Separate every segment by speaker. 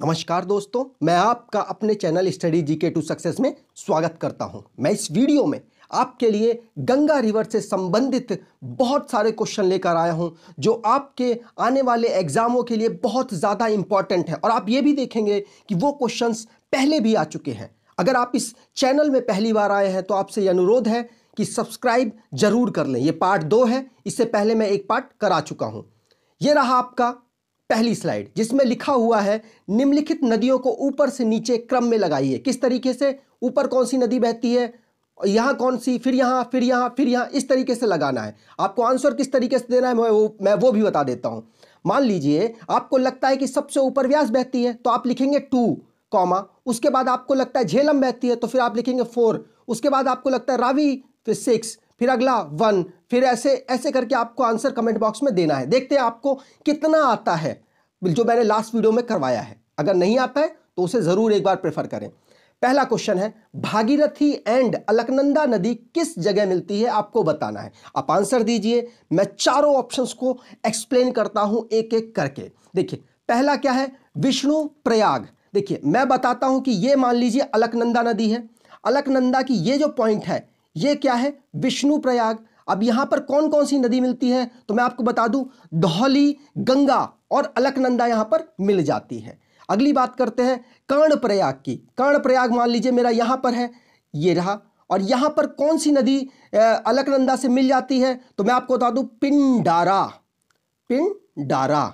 Speaker 1: नमस्कार दोस्तों, मैं आपका अपने channel study GK to success में स्वागत करता हूं। मैं इस वीडियो में आपके लिए गंगा रिवर से संबंधित बहुत सारे क्वेश्चन लेकर आया हूं जो आपके आने वाले एग्जामों के लिए बहुत ज़्यादा इंपॉर्टेंट है। और आप ये भी देखेंगे कि वो क्वेश्चंस पहले भी आ चुके हैं। अगर आप इस चैनल में पहली बार आए हैं तो आपसे ये अनुरोध है कि सब्सक्राइब जरूर कर लें। ये पार्ट 2 है, इससे पहले मैं एक पार्ट करा चुका हूं। ये रहा आपका पहली स्लाइड जिसमें लिखा हुआ है निम्नलिखित नदियों को ऊपर से नीचे क्रम में लगाइए। किस तरीके से, ऊपर कौन सी नदी बहती है, यहां कौन सी, फिर यहां, फिर यहां, फिर यहां, इस तरीके से लगाना है। आपको आंसर किस तरीके से देना है मैं वो भी बता देता हूं। मान लीजिए आपको लगता है कि सबसे ऊपर व्यास बहती है तो आप लिखेंगे 2 कॉमा, उसके बाद आपको लगता है झेलम बहती है तो फिर आप लिखेंगे 4, उसके बाद आपको लगता है रावी फिर 6, फिर अगला 1, फिर ऐसे ऐसे करके आपको आंसर कमेंट बॉक्स में देना है। देखते हैं आपको कितना आता है जो मैंने लास्ट वीडियो में करवाया है। अगर नहीं आता है तो उसे जरूर एक बार प्रेफर करें। पहला क्वेश्चन है, भागीरथी एंड अलकनंदा नदी किस जगह मिलती है, आपको बताना है। आप आंसर दीजिए, मैं चारों ऑप्शंस को एक्सप्लेन करता हूं एक एक करके। देखिए पहला क्या है, विष्णु प्रयाग। देखिए मैं बताता हूं कि ये मान लीजिए अलकनंदा नदी है। अलकनंदा की ये जो पॉइंट है ये क्या है, विष्णु प्रयाग। अब यहां पर कौन कौन सी नदी मिलती है तो मैं आपको बता दूं, धौली, गंगा और अलकनंदा यहां पर मिल जाती है। अगली बात करते हैं कर्णप्रयाग की। कर्णप्रयाग मान लीजिए मेरा यहां पर है, ये रहा। और यहां पर कौन सी नदी अलकनंदा से मिल जाती है तो मैं आपको बता दूं, पिंडारा। पिंडारा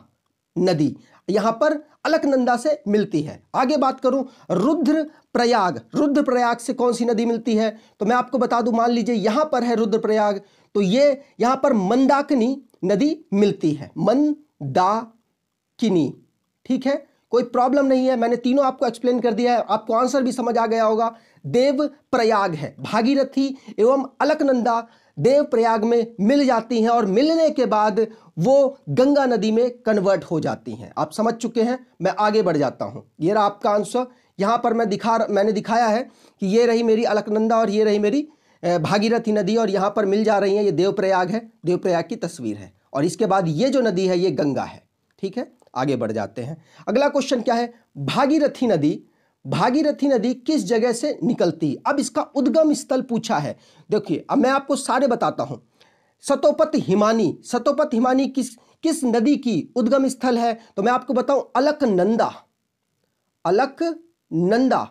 Speaker 1: नदी यहां पर अलकनंदा से मिलती है। आगे बात करूं रुद्रप्रयाग। रुद्रप्रयाग से कौन सी नदी मिलती है तो मैं आपको बता दूं, मान लीजिए यहां पर है रुद्रप्रयाग, तो ये यहां पर मंदाकिनी नदी मिलती है। मंदाकिनी, ठीक है, कोई प्रॉब्लम नहीं है, मैंने तीनों आपको एक्सप्लेन कर दिया है, आपको आंसर भी समझ आ गया होगा। देवप्रयाग है, भागीरथी एवं अलकनंदा देवप्रयाग में मिल जाती हैं और मिलने के बाद वो गंगा नदी में कन्वर्ट हो जाती हैं। आप समझ चुके हैं, मैं आगे बढ़ जाता हूं। ये रहा आपका आंसर। यहां पर मैंने दिखाया है कि ये रही मेरी अलकनंदा और ये रही मेरी भागीरथी नदी और यहां पर मिल जा रही हैं। ये देवप्रयाग है, देवप्रयाग की तस्वीर है। और इसके बाद ये जो नदी है ये गंगा है। ठीक है, आगे बढ़ जाते हैं। अगला क्वेश्चन क्या है, भागीरथी नदी, भागीरथी नदी किस जगह से निकलती। अब इसका उद्गम स्थल पूछा है। देखिए अब मैं आपको सारे बताता हूं। सतोपत हिमानी, सतोपत हिमानी किस नदी की उद्गम स्थल है तो मैं आपको बताऊं, अलकनंदा। अलकनंदा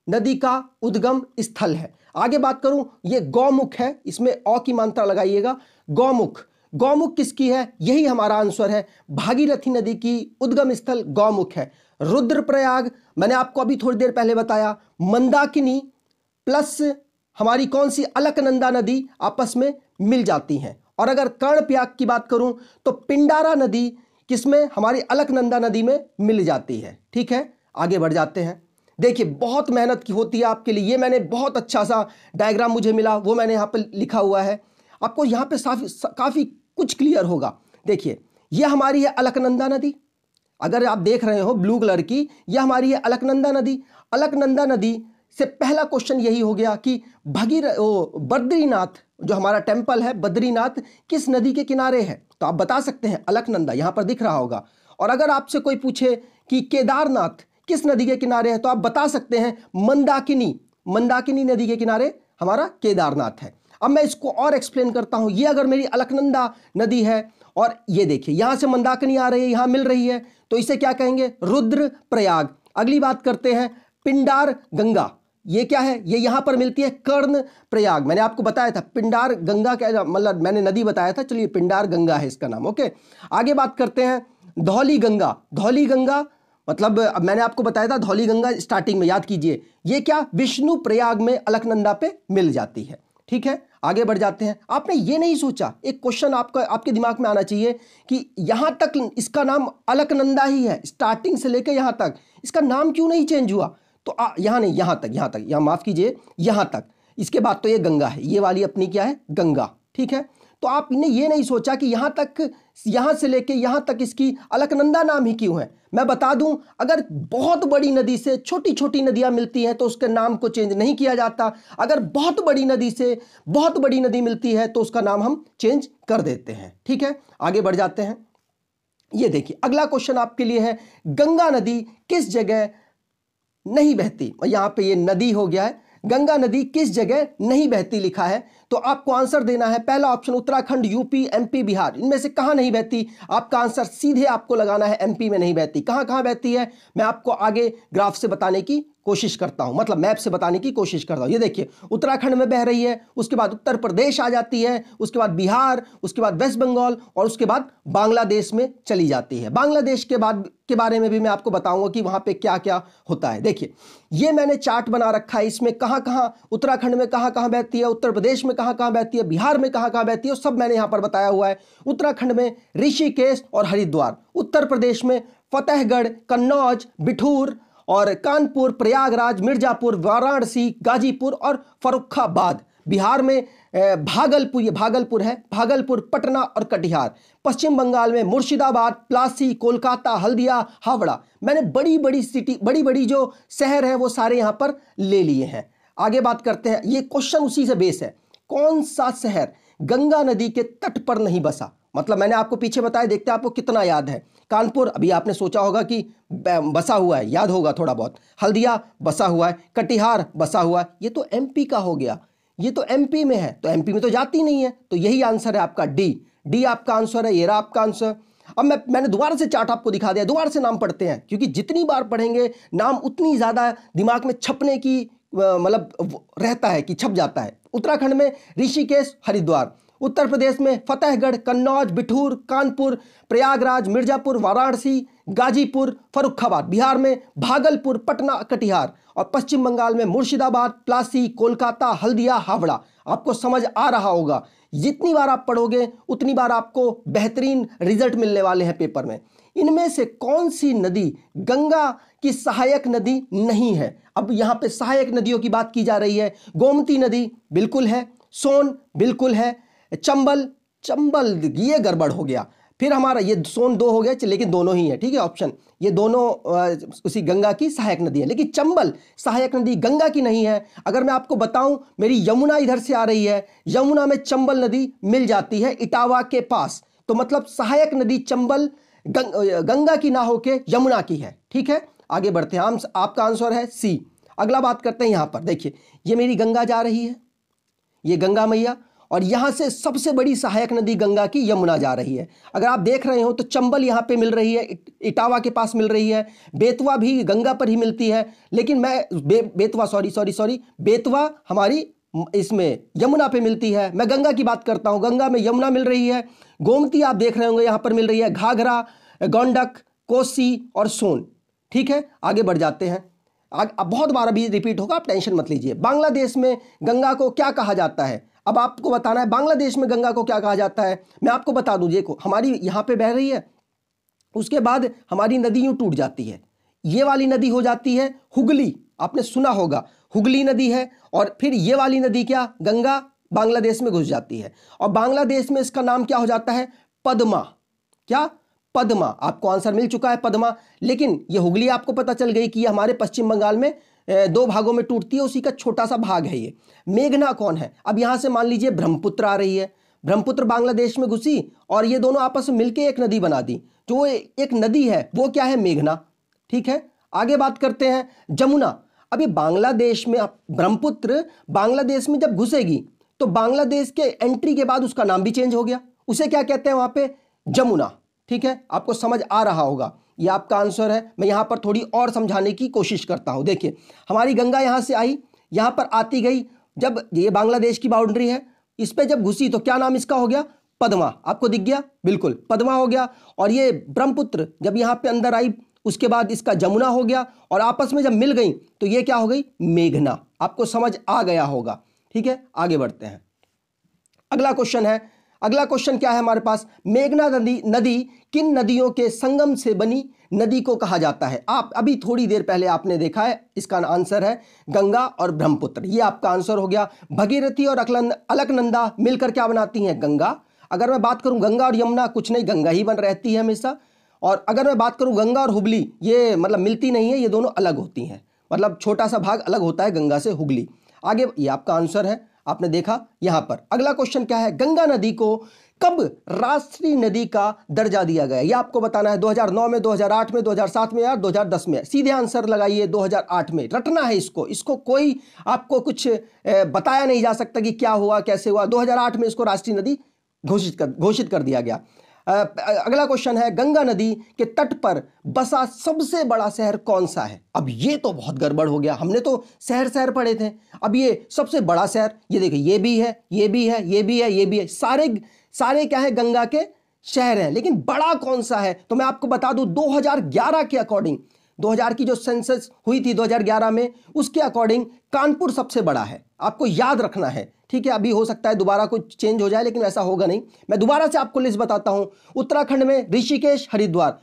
Speaker 1: नदी का उद्गम स्थल है। आगे बात करूं, ये गौमुख है, इसमें औ की मात्रा लगाइएगा। गौमुख, गौमुख किसकी है, यही हमारा आंसर है। भागीरथी नदी की उद्गम स्थल गौमुख है। रुद्रप्रयाग मैंने आपको अभी थोड़ी देर पहले बताया। मंदाकिनी प्लस हमारी कौन सी, अलकनंदा नदी आपस में मिल जाती हैं। और अगर कर्णप्रयाग की बात करूं तो पिंडारा नदी किसमें, हमारी अलकनंदा नदी में मिल जाती है। ठीक है, आगे बढ़ जाते हैं। देखिए बहुत मेहनत की होती है आपके लिए, ये मैंने बहुत अच्छा सा डायग्राम मुझे मिला, वो मैंने यहाँ पर लिखा हुआ है, आपको यहाँ पे काफी कुछ क्लियर होगा। देखिए ये हमारी है अलकनंदा नदी, अगर आप देख रहे हो ब्लू कलर की, यह हमारी है अलकनंदा नदी। अलकनंदा नदी से पहला क्वेश्चन यही हो गया कि बद्रीनाथ जो हमारा टेंपल है, बद्रीनाथ किस नदी के किनारे है तो आप बता सकते हैं अलकनंदा, यहां पर दिख रहा होगा। और अगर आपसे कोई पूछे कि केदारनाथ किस नदी के किनारे है तो आप बता सकते हैं मंदाकिनी, मंदाकिनी नदी के किनारे हमारा केदारनाथ है। अब मैं इसको और एक्सप्लेन करता हूं। ये अगर मेरी अलकनंदा नदी है और ये देखिए यहां से मंदाकिनी आ रही है, यहां मिल रही है, तो इसे क्या कहेंगे, रुद्रप्रयाग। अगली बात करते हैं पिंडार गंगा, ये क्या है, ये यहां पर मिलती है कर्णप्रयाग। मैंने आपको बताया था पिंडार गंगा क्या मतलब, मैंने नदी बताया था, चलिए पिंडार गंगा है इसका नाम। ओके, आगे बात करते हैं धौली गंगा। धौली गंगा मतलब अब मैंने आपको बताया था धौली गंगा स्टार्टिंग में, याद कीजिए, ये क्या विष्णु प्रयाग में अलकनंदा पे मिल जाती है। ठीक है, आगे बढ़ जाते हैं। आपने ये नहीं सोचा, एक क्वेश्चन आपके दिमाग में आना चाहिए कि यहां तक इसका नाम अलकनंदा ही है, स्टार्टिंग से लेकर यहां तक इसका नाम क्यों नहीं चेंज हुआ। तो यहां नहीं, यहां तक, यहां माफ कीजिए, यहां तक, इसके बाद तो ये गंगा है, ये वाली अपनी क्या है, गंगा। ठीक है, तो आपने ये नहीं सोचा कि यहां तक, यहां से लेके यहां तक इसकी अलकनंदा नाम ही क्यों है। मैं बता दूं, अगर बहुत बड़ी नदी से छोटी छोटी नदियां मिलती हैं तो उसके नाम को चेंज नहीं किया जाता। अगर बहुत बड़ी नदी से बहुत बड़ी नदी मिलती है तो उसका नाम हम चेंज कर देते हैं। ठीक है, आगे बढ़ जाते हैं। ये देखिए अगला क्वेश्चन आपके लिए है, गंगा नदी किस जगह नहीं बहती। यहां पे ये नदी हो गया है, गंगा नदी किस जगह नहीं बहती लिखा है, तो आपको आंसर देना है पहला option Uttarakhand, UP, MP, Bihar. इनमें से कहां नहीं बहती, आपका आंसर सीधे आपको लगाना है एमपी में नहीं बहती। कहां कहां बहती है मैं आपको आगे ग्राफ से बताने की कोशिश करता हूं, मतलब मैप से बताने की कोशिश करता हूं। ये देखिए उत्तराखंड में बह रही है, उसके बाद उत्तर प्रदेश आ जाती है, उसके बाद बिहार, उसके बाद वेस्ट बंगाल और उसके बाद बांग्लादेश में चली जाती है। बांग्लादेश के बाद के बारे में भी मैं आपको बताऊंगा कि वहां पे क्या क्या होता है। देखिए ये मैंने चार्ट बना रखा है, इसमें कहां कहां उत्तराखंड में कहां कहां बहती है, उत्तर प्रदेश में कहां कहां बहती है, बिहार में कहां कहां बहती है, सब मैंने यहां पर बताया हुआ है। उत्तराखंड में ऋषिकेश और हरिद्वार, उत्तर प्रदेश में फतेहगढ़, कन्नौज, बिठूर और कानपुर, प्रयागराज, मिर्जापुर, वाराणसी, गाजीपुर और फर्रुखाबाद। बिहार में भागलपुर, ये भागलपुर है, भागलपुर, पटना और कटिहार। पश्चिम बंगाल में मुर्शिदाबाद, प्लासी, कोलकाता, हल्दिया, हावड़ा। मैंने बड़ी बड़ी सिटी, बड़ी बड़ी जो शहर है वो सारे यहां पर ले लिए हैं। आगे बात करते हैं, ये क्वेश्चन उसी से बेस है, कौन सा शहर गंगा नदी के तट पर नहीं बसा। मतलब मैंने आपको पीछे बताया, देखते हैं आपको कितना याद है। कानपुर अभी आपने सोचा होगा कि बसा हुआ है, याद होगा थोड़ा बहुत। हल्दिया बसा हुआ है, कटिहार बसा हुआ है, ये तो एमपी का हो गया, ये तो एमपी में है, तो एमपी में तो जाती नहीं है, तो यही आंसर है आपका डी। डी आपका आंसर है, ये रहा आपका आंसर। अब मैंने दोबारा से चार्ट आपको दिखा दिया, दोबारा से नाम पढ़ते हैं, क्योंकि जितनी बार पढ़ेंगे नाम उतनी ज्यादा दिमाग में छपने की मतलब रहता है कि छप जाता है। उत्तराखंड में ऋषिकेश, हरिद्वार, उत्तर प्रदेश में फतेहगढ़, कन्नौज, बिठूर, कानपुर, प्रयागराज, मिर्जापुर, वाराणसी, गाजीपुर, फर्रुखाबाद। बिहार में भागलपुर, पटना, कटिहार और पश्चिम बंगाल में मुर्शिदाबाद, प्लासी, कोलकाता, हल्दिया, हावड़ा। आपको समझ आ रहा होगा, जितनी बार आप पढ़ोगे उतनी बार आपको बेहतरीन रिजल्ट मिलने वाले हैं पेपर में। इनमें से कौन सी नदी गंगा की सहायक नदी नहीं है। अब यहां पे सहायक नदियों की बात की जा रही है। गोमती नदी बिल्कुल है, सोन बिल्कुल है, चंबल, चंबल ये गड़बड़ हो गया। फिर हमारा ये सोन दो हो गया, लेकिन दोनों ही है, ठीक है ऑप्शन, ये दोनों उसी गंगा की सहायक नदी है, लेकिन चंबल सहायक नदी गंगा की नहीं है। अगर मैं आपको बताऊं, मेरी यमुना इधर से आ रही है, यमुना में चंबल नदी मिल जाती है इटावा के पास, तो मतलब सहायक नदी चंबल गंगा की ना होके यमुना की है। ठीक है, आगे बढ़ते हैं, आपका आंसर है सी। अगला बात करते हैं, यहां पर देखिए ये मेरी गंगा जा रही है, ये गंगा मैया, और यहां से सबसे बड़ी सहायक नदी गंगा की यमुना जा रही है। अगर आप देख रहे हो तो चंबल यहां पे मिल रही है, इटावा के पास मिल रही है, बेतवा भी गंगा पर ही मिलती है, लेकिन मैं बेतवा सॉरी बेतवा हमारी इसमें यमुना पे मिलती है। मैं गंगा की बात करता हूं, गंगा में यमुना मिल रही है। गोमती आप देख रहे होंगे यहां पर मिल रही है, घाघरा, गंडक, कोसी और सोन। ठीक है, आगे बढ़ जाते हैं। अब बहुत बार अभी रिपीट होगा, आप टेंशन मत लीजिए। बांग्लादेश में गंगा को क्या कहा जाता है, अब आपको बताना है बांग्लादेश में गंगा को क्या कहा जाता है। मैं आपको बता दूं, देखो हमारी यहां पे बह रही है, उसके बाद हमारी नदी यूं टूट जाती है, ये वाली नदी हो जाती है हुगली, आपने सुना होगा हुगली नदी है, और फिर ये वाली नदी क्या, गंगा बांग्लादेश में घुस जाती है, और बांग्लादेश में इसका नाम क्या हो जाता है, पद्मा। क्या, पद्मा। आपको आंसर मिल चुका है पद्मा। लेकिन ये हुगली आपको पता चल गई कि ये हमारे पश्चिम बंगाल में दो भागों में टूटती है, उसी का छोटा सा भाग है ये। मेघना कौन है, अब यहां से मान लीजिए ब्रह्मपुत्र आ रही है, ब्रह्मपुत्र बांग्लादेश में घुसी और ये दोनों आपस में मिलकर एक नदी बना दी, जो एक नदी है वो क्या है, मेघना। ठीक है, आगे बात करते हैं जमुना। अभी बांग्लादेश में ब्रह्मपुत्र बांग्लादेश में जब घुसेगी तो बांग्लादेश के एंट्री के बाद उसका नाम भी चेंज हो गया, उसे क्या कहते हैं वहां पे, जमुना। ठीक है, आपको समझ आ रहा होगा, ये आपका आंसर है। मैं यहां पर थोड़ी और समझाने की कोशिश करता हूं। देखिए हमारी गंगा यहां से आई, यहां पर आती गई, जब ये बांग्लादेश की बाउंड्री है, इस पे जब घुसी तो क्या नाम इसका हो गया, पद्मा। आपको दिख गया, बिल्कुल पद्मा हो गया। और ये ब्रह्मपुत्र जब यहां पे अंदर आई, उसके बाद इसका जमुना हो गया, और आपस में जब मिल गई तो ये क्या हो गई, मेघना। आपको समझ आ गया होगा। ठीक है, आगे बढ़ते हैं। अगला क्वेश्चन है, अगला क्वेश्चन क्या है हमारे पास, मेघना नदी किन नदियों के संगम से बनी नदी को कहा जाता है। आप अभी थोड़ी देर पहले आपने देखा है, इसका आंसर है गंगा और ब्रह्मपुत्र, ये आपका आंसर हो गया। भगीरथी और अलकनंदा मिलकर क्या बनाती हैं, गंगा। अगर मैं बात करूं गंगा और यमुना, कुछ नहीं, गंगा ही बन रहती है हमेशा। और अगर मैं बात करूं गंगा और हुगली, ये मतलब मिलती नहीं है, ये दोनों अलग होती हैं, मतलब छोटा सा भाग अलग होता है गंगा से हुगली। आगे, ये आपका आंसर है। आपने देखा यहां पर। अगला क्वेश्चन क्या है, गंगा नदी को कब राष्ट्रीय नदी का दर्जा दिया गया, यह आपको बताना है। 2009 में, 2008 में, 2007 में या 2010 में। सीधे आंसर लगाइए 2008 में। रटना है इसको कोई आपको कुछ बताया नहीं जा सकता कि क्या हुआ कैसे हुआ। 2008 में इसको राष्ट्रीय नदी घोषित कर दिया गया। अगला क्वेश्चन है, गंगा नदी के तट पर बसा सबसे बड़ा शहर कौन सा है। अब ये तो बहुत गड़बड़ हो गया, हमने तो शहर पढ़े थे, अब ये सबसे बड़ा शहर, ये देखिए ये भी है, ये भी है, ये भी है, ये भी है, सारे क्या है, गंगा के शहर हैं, लेकिन बड़ा कौन सा है। तो मैं आपको बता दूं 2011 के अकॉर्डिंग, 2000 की जो सेंसस हुई थी 2011 में, उसके अकॉर्डिंग कानपुर सबसे बड़ा है। आपको याद रखना है, ठीक है। अभी हो सकता है दोबारा कुछ चेंज हो जाए, लेकिन ऐसा होगा नहीं। मैं दोबारा से आपको लिस्ट बताता हूं। उत्तराखंड में ऋषिकेश, हरिद्वार,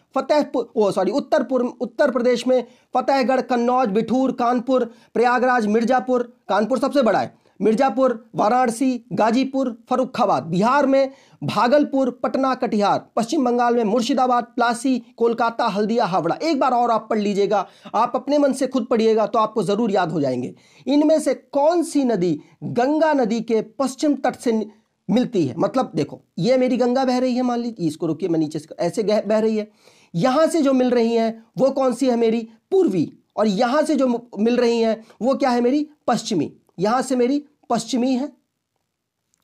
Speaker 1: उत्तर प्रदेश में फतेहगढ़, कन्नौज, बिठूर, कानपुर, प्रयागराज, मिर्जापुर, कानपुर सबसे बड़ा है, मिर्जापुर, वाराणसी, गाजीपुर, फर्रुखाबाद। बिहार में भागलपुर, पटना, कटिहार। पश्चिम बंगाल में मुर्शिदाबाद, प्लासी, कोलकाता, हल्दिया, हावड़ा। एक बार और आप पढ़ लीजिएगा, आप अपने मन से खुद पढ़िएगा तो आपको जरूर याद हो जाएंगे। इनमें से कौन सी नदी गंगा नदी के पश्चिम तट से मिलती है। मतलब देखो, ये मेरी गंगा बह रही है, मान लीजिए, इसको रोकिए, मैं नीचे से ऐसे बह रही है। यहां से जो मिल रही है वो कौन सी है, मेरी पूर्वी, और यहां से जो मिल रही है वो क्या है, मेरी पश्चिमी। यहां से मेरी पश्चिमी है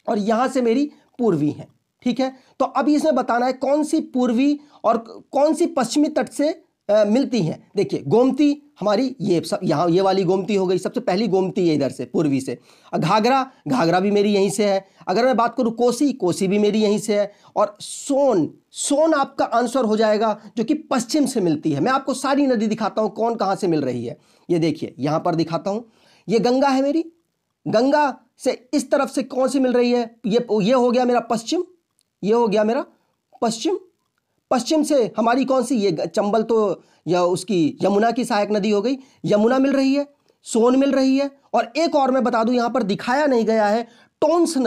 Speaker 1: और यहां से मेरी पूर्वी है, ठीक है। तो अभी इसमें बताना है कौन सी पूर्वी और कौन सी पश्चिमी तट से मिलती हैं। देखिए गोमती हमारी, ये सब यहाँ ये वाली गोमती हो गई, सबसे पहली गोमती है इधर से पूर्वी से। घाघरा भी मेरी यहीं से है। अगर मैं बात करूं कोसी भी मेरी यहीं से है। और सोन आपका आंसर हो जाएगा, जो कि पश्चिम से मिलती है। मैं आपको सारी नदी दिखाता हूं कौन कहां से मिल रही है। ये देखिए यहां पर दिखाता हूं, ये गंगा है मेरी, गंगा से इस तरफ से कौन सी मिल रही है, ये हो गया मेरा पश्चिम, ये हो गया मेरा पश्चिम से हमारी कौन सी, ये चंबल तो या उसकी यमुना की सहायक नदी हो गई, यमुना मिल रही है, सोन मिल रही है। और एक और मैं बता दूं, यहां पर दिखाया नहीं गया है, टोंस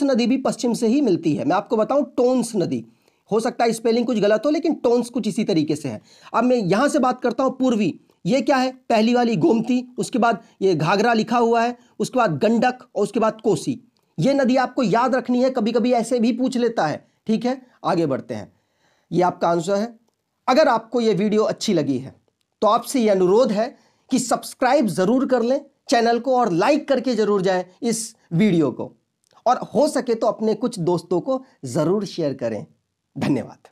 Speaker 1: नदी भी पश्चिम से ही मिलती है। मैं आपको बताऊं, टोंस नदी, हो सकता है स्पेलिंग कुछ गलत हो, लेकिन टोंस कुछ इसी तरीके से है। अब मैं यहां से बात करता हूं पूर्वी, ये क्या है, पहली वाली गोमती, उसके बाद ये घाघरा लिखा हुआ है, उसके बाद गंडक और उसके बाद कोसी। ये नदी आपको याद रखनी है, कभी कभी ऐसे भी पूछ लेता है, ठीक है। आगे बढ़ते हैं, ये आपका आंसर है। अगर आपको ये वीडियो अच्छी लगी है तो आपसे ये अनुरोध है कि सब्सक्राइब जरूर कर लें चैनल को और लाइक करके जरूर जाएं इस वीडियो को, और हो सके तो अपने कुछ दोस्तों को जरूर शेयर करें। धन्यवाद।